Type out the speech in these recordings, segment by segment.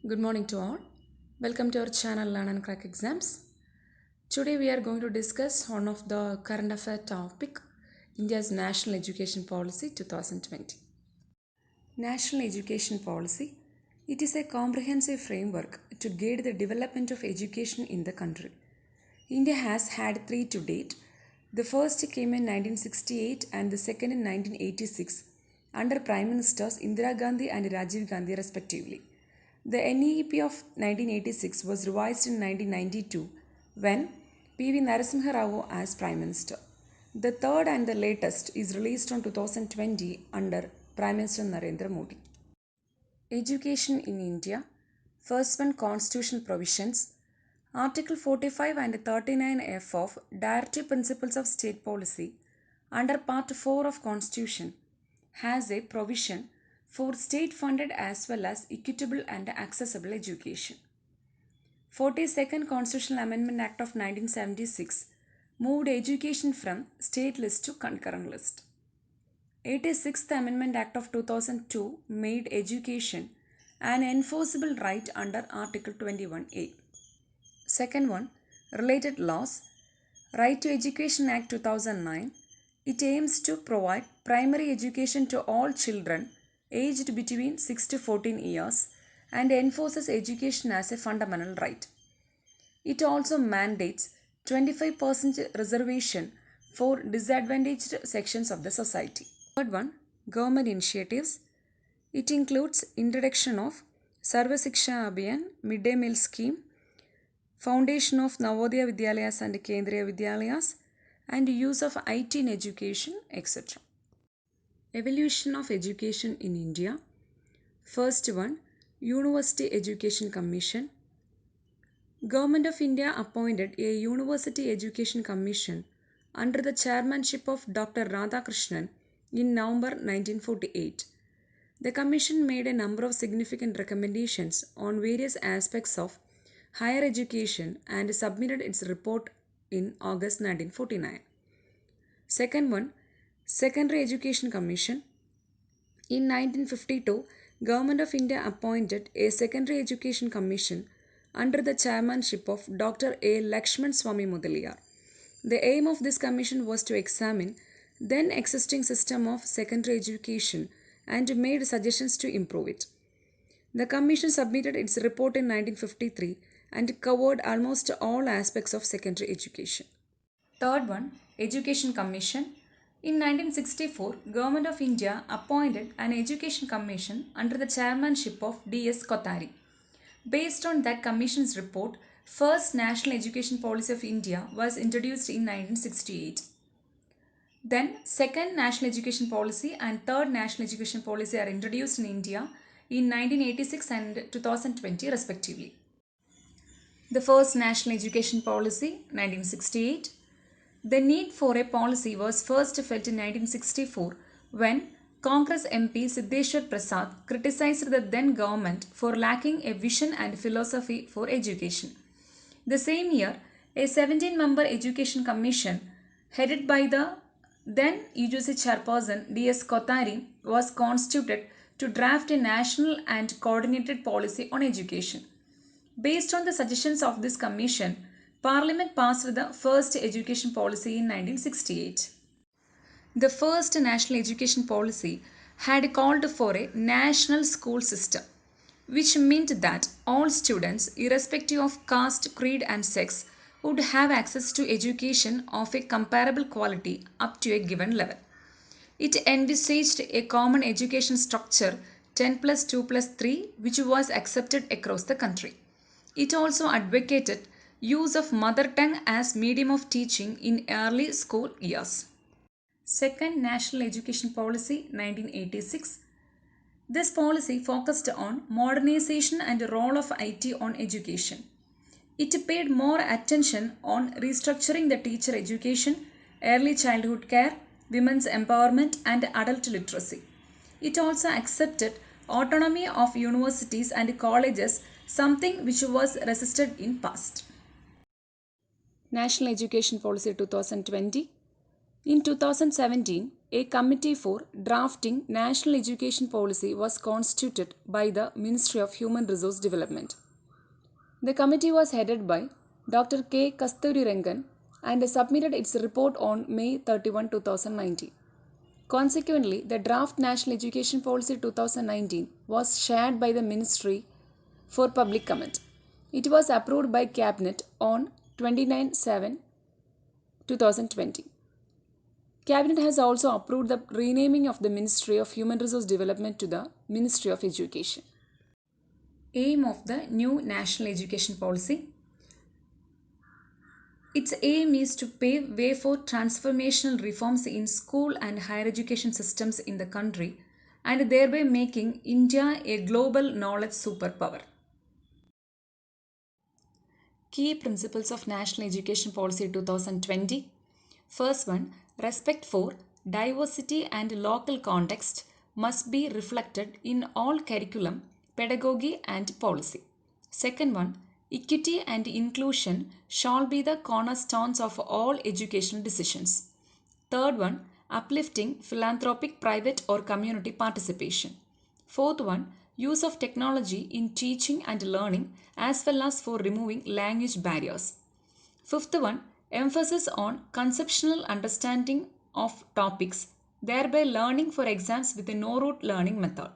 Good morning to all. Welcome to our channel Learn and Crack Exams. Today we are going to discuss one of the current affair topic, India's National Education Policy 2020. National Education Policy. It is a comprehensive framework to guide the development of education in the country. India has had three to date. The first came in 1968 and the second in 1986 under Prime Ministers Indira Gandhi and Rajiv Gandhi respectively. The NEP of 1986 was revised in 1992 when P.V. Narasimha Rao as Prime Minister. The third and the latest is released on 2020 under Prime Minister Narendra Modi. Education in India. First one, Constitutional Provisions. Article 45 and 39F of Directive Principles of State Policy under Part 4 of Constitution has a provision for state-funded as well as equitable and accessible education. 42nd Constitutional Amendment Act of 1976 moved education from state list to concurrent list. 86th Amendment Act of 2002 made education an enforceable right under Article 21A. Second one, related laws. Right to Education Act 2009. It aims to provide primary education to all children aged between 6 to 14 years and enforces education as a fundamental right. It also mandates 25% reservation for disadvantaged sections of the society. Third one, government initiatives. It includes introduction of Sarva Shiksha Abhiyan, midday meal scheme, foundation of Navodaya Vidyalayas and Kendriya Vidyalayas, and use of IT in education, etc. Evolution of education in India. First one, University Education Commission. Government of India appointed a University Education Commission under the chairmanship of Dr. Radhakrishnan in November 1948. The commission made a number of significant recommendations on various aspects of higher education and submitted its report in August 1949. Second one, Secondary Education Commission. In 1952, Government of India appointed a Secondary Education Commission under the chairmanship of Dr. A. Lakshman Swami Mudaliar. The aim of this commission was to examine then existing system of secondary education and made suggestions to improve it. The commission submitted its report in 1953 and covered almost all aspects of secondary education. Third one, Education Commission. In 1964, Government of India appointed an Education Commission under the chairmanship of D.S. Kothari. Based on that commission's report, first National Education Policy of India was introduced in 1968. Then, second National Education Policy and third National Education Policy are introduced in India in 1986 and 2020 respectively. The first National Education Policy, 1968. The need for a policy was first felt in 1964 when Congress MP Siddeshwar Prasad criticized the then government for lacking a vision and philosophy for education. The same year, a 17-member Education Commission headed by the then UGC chairperson D.S. Kothari was constituted to draft a national and coordinated policy on education. Based on the suggestions of this commission, Parliament passed the first education policy in 1968. The first national education policy had called for a national school system, which meant that all students, irrespective of caste, creed, and sex, would have access to education of a comparable quality up to a given level. It envisaged a common education structure 10 plus 2 plus 3, which was accepted across the country. It also advocated use of mother tongue as medium of teaching in early school years. Second National Education Policy, 1986. This policy focused on modernization and the role of IT on education. It paid more attention on restructuring the teacher education, early childhood care, women's empowerment, and adult literacy. It also accepted autonomy of universities and colleges, something which was resisted in past. National Education Policy 2020. In 2017, a committee for drafting national education policy was constituted by the Ministry of Human Resource Development. The committee was headed by Dr. K. Kasturirangan and submitted its report on May 31, 2019. Consequently, the draft National Education Policy 2019 was shared by the Ministry for public comment. It was approved by Cabinet on 29/7/2020. Cabinet has also approved the renaming of the Ministry of Human Resource Development to the Ministry of Education. Aim of the new National Education Policy. Its aim is to pave way for transformational reforms in school and higher education systems in the country and thereby making India a global knowledge superpower. Key principles of National Education Policy 2020. First one, respect for diversity and local context must be reflected in all curriculum, pedagogy and policy. Second one, equity and inclusion shall be the cornerstones of all educational decisions. Third one, uplifting philanthropic private or community participation. Fourth one, use of technology in teaching and learning as well as for removing language barriers. Fifth one, emphasis on conceptual understanding of topics, thereby learning for exams with a no-rote learning method.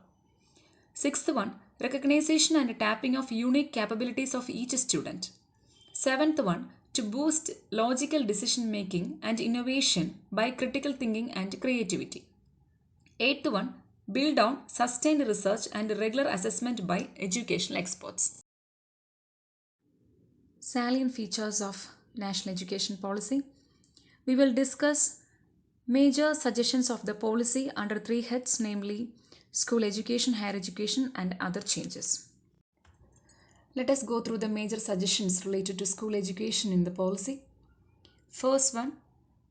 Sixth one, recognition and tapping of unique capabilities of each student. Seventh one, to boost logical decision making and innovation by critical thinking and creativity. Eighth one, build on sustained research and regular assessment by educational experts. Salient features of National Education Policy. We will discuss major suggestions of the policy under three heads, namely school education, higher education and other changes. Let us go through the major suggestions related to school education in the policy. First one,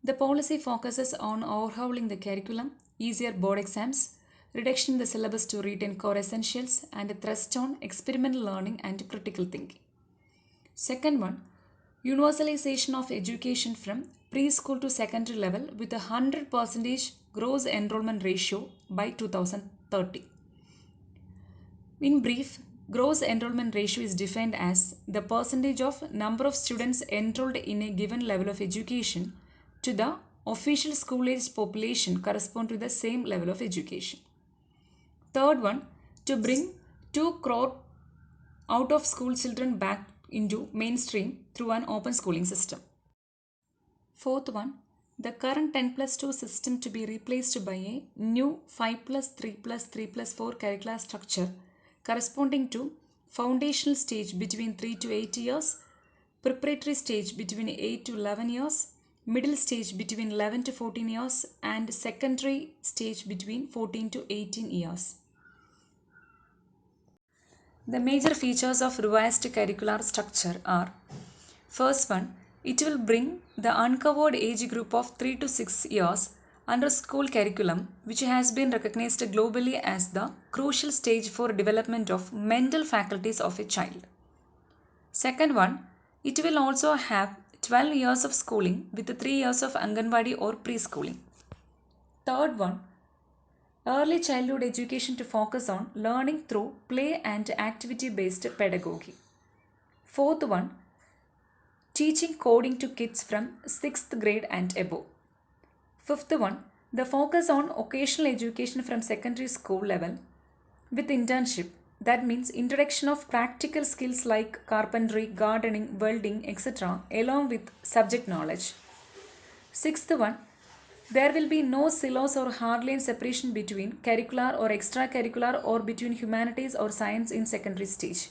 the policy focuses on overhauling the curriculum, easier board exams, reduction in the syllabus to retain core essentials, and a thrust on experimental learning and critical thinking. Second one, universalization of education from preschool to secondary level with a 100% gross enrollment ratio by 2030. In brief, gross enrollment ratio is defined as the percentage of number of students enrolled in a given level of education to the official school-aged population correspond to the same level of education. Third one, to bring 2 crore out of school children back into mainstream through an open schooling system. Fourth one, the current 10+2 system to be replaced by a new 5+3+3+4 curricular structure corresponding to foundational stage between 3 to 8 years, preparatory stage between 8 to 11 years, middle stage between 11 to 14 years and secondary stage between 14 to 18 years. The major features of revised curricular structure are: first one, it will bring the uncovered age group of 3 to 6 years under school curriculum, which has been recognized globally as the crucial stage for development of mental faculties of a child. Second one, it will also have 12 years of schooling with 3 years of Anganwadi or preschooling. Third one, early childhood education to focus on learning through play and activity-based pedagogy. Fourth one, teaching coding to kids from 6th grade and above. Fifth one, the focus on occasional education from secondary school level with internship. That means introduction of practical skills like carpentry, gardening, welding, etc. along with subject knowledge. Sixth one, there will be no silos or hard line separation between curricular or extracurricular or between humanities or science in secondary stage.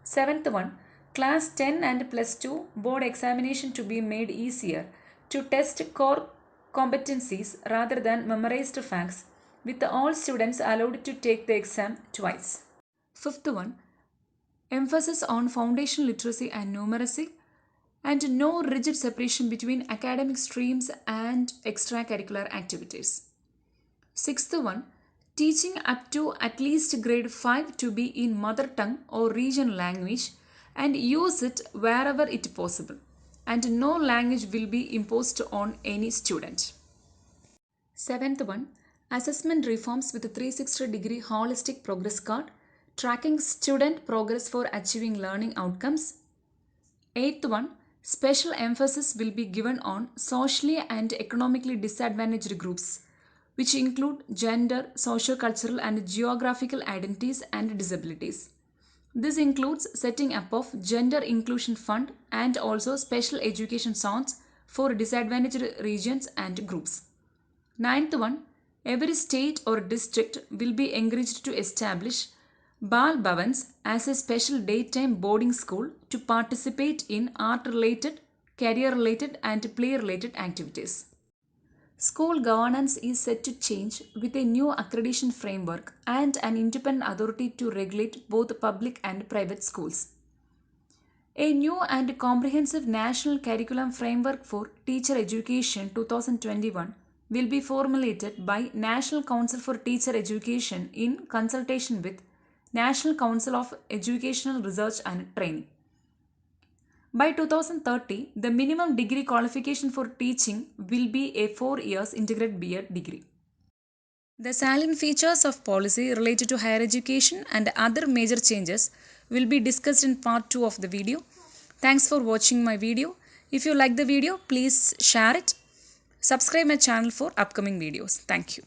Seventh one, class 10 and plus 2 board examination to be made easier to test core competencies rather than memorized facts, with all students allowed to take the exam twice. Fifth one, emphasis on foundational literacy and numeracy and no rigid separation between academic streams and extracurricular activities. Sixth one, teaching up to at least grade 5 to be in mother tongue or regional language and use it wherever it is possible, and no language will be imposed on any student. Seventh one, assessment reforms with a 360-degree holistic progress card, tracking student progress for achieving learning outcomes. Eighth one, special emphasis will be given on socially and economically disadvantaged groups, which include gender, socio-cultural and geographical identities and disabilities. This includes setting up of Gender Inclusion Fund and also special education zones for disadvantaged regions and groups. Ninth one, every state or district will be encouraged to establish Bal Bhavans as a special daytime boarding school to participate in art-related, career-related and play-related activities. School governance is set to change with a new accreditation framework and an independent authority to regulate both public and private schools. A new and comprehensive national curriculum framework for teacher education 2021 will be formulated by National Council for Teacher Education in consultation with National Council of Educational Research and Training. By 2030, the minimum degree qualification for teaching will be a 4 years integrated B.Ed degree. The salient features of policy related to higher education and other major changes will be discussed in part 2 of the video. Thanks for watching my video. If you like the video, please share it. Subscribe my channel for upcoming videos. Thank you.